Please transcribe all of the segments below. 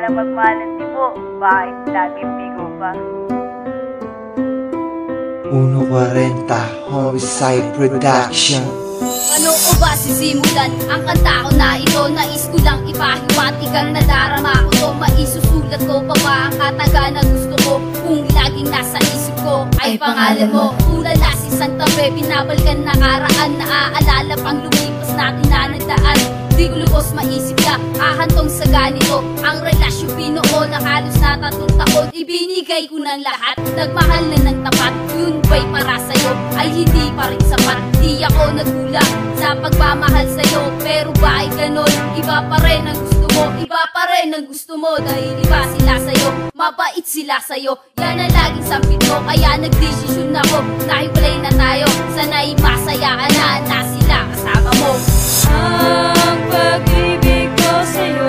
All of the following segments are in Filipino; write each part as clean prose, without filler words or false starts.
na magmahalan mo, bakit laging bigo pa? 140 Homicide Production. Ano o ba sisimulan ang kanta ko na ito? Nais ko lang ipahiwatig ang nadarama ko to. Maisusulat ko pa ba ang kataga na gusto ko? Kung laging nasa isip ko ay pangalan mo. Ulala si Santa Fe, binabalkan nakaraan. Naaalala pang lumipas natin na nagdaan. Di ko lubos maisip na ahantong sa ganito. Ang relasyon binuo na halos na 3 taon. Ibinigay ko ng lahat, nagmahal na ng tapat. Yun ba'y para sa'yo ay hindi pa rin sapat? Di ako nagkulang sa pagmamahal sa'yo, pero ba ay ganon? Iba pa rin ang gusto mo, iba pa rin ang gusto mo. Dahil iba sila sa'yo, mabait sila sa'yo. Yan ang laging sampit ko, kaya nagdesisyon ako na hiwalay na tayo. Sana'y masayaan na sila kasama mo. Ang pag-ibig ko sa'yo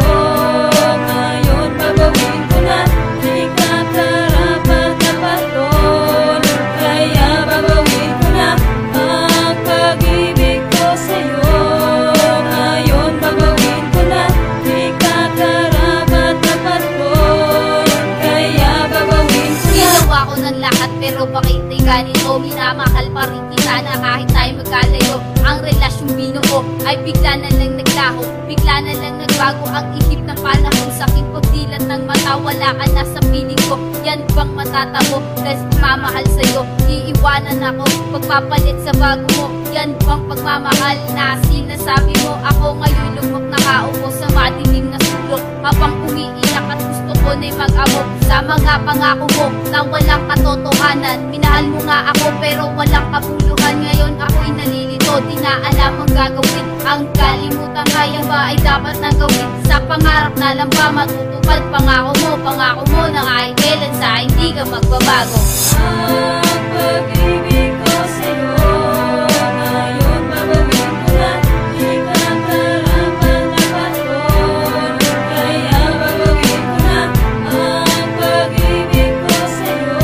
ngayon babawin ko na. Di ka karapat-dapat doon, kaya babawin ko na. Ang pag-ibig ko sa'yo ngayon babawin ko na. Di ka karapat-dapat doon, kaya babawin ko na. Ginawa ko ng lahat pero bakit ay ganito? Minamahal pa rin kita na kahit tayo magkalayo. Ang relasyon binuo ay bigla na lang naglaho, bigla na lang nagbago ang ihip ng panahon. Sakit ko dilat ng mata, wala ka na sa piling ko. Yan bang matatamo? Dahil mamahal sa'yo, iiwanan ako pagpapalit sa bago mo. Yan bang pagmamahal na sinasabi mo? Ako ngayon lumok nakaupo sa madilim na sulok, habang umiiyak at gusto ko na'y mag-amok sa mga pangako mo na walang katotohanan. Minahal mo nga ako pero walang kabuluhan. Ngayon ako'y nalilito, di na alam ang gagawin. Ang kalimutan kaya ba ay dapat na gawin? Sa pangarap na lang ba matutupad? Pangako mo na kahit kailan sa hindi ka magbabago. Ang pag-ibig ko sa'yo ngayon babawin ko na. Di ka karapat-dapat doon, kaya babawin ko na. Ang pag-ibig ko sa'yo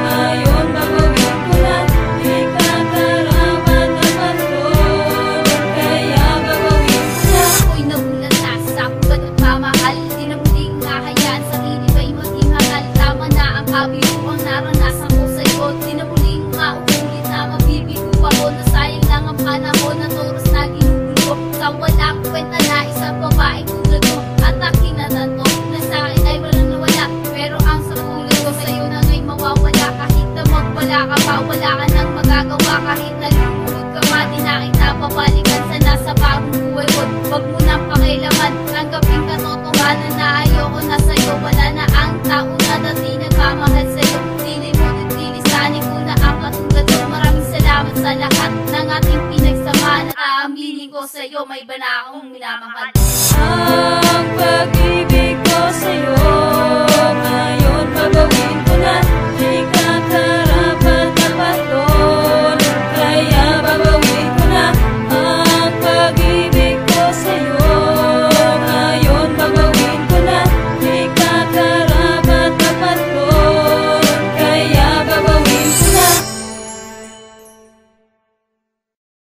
ngayon babawin ko na. Di ka karapat-dapat doon, kaya babawin ko na. Ako'y nagulat na sa kugat at mamahal. Di na muling nahayaan sarili ba'y maging hangal. Tama na ang kabiyo ang naranasan ko sa'yo. Di na muling mauulit na mabibigo ako. Nasayang lang ang panahon at oras na ginugulo. Sa walang kwenta na isang babae tulad mo. At aking natanto na sa'kin ay walang nawala. Pero ang sa tulad ko sa'yo na nga'y mawawala. Kahit na magwala ka pa, wala ka nang magagawa. Kahit na lumulog ka pa, di na kita babalikan sa nasa bagong buhay ko. Wag mo nang pakilaman, tanggapin katotohanan na ayoko na sa'yo. Wala na ang tao na dati nagmamahal sa'yo. Dili mo at dilisanin ko na ang katulad mo. Maraming salamat sa lahat ng ating pinagsamahan. At aaminin ko sa'yo, may iba na akong minamahal.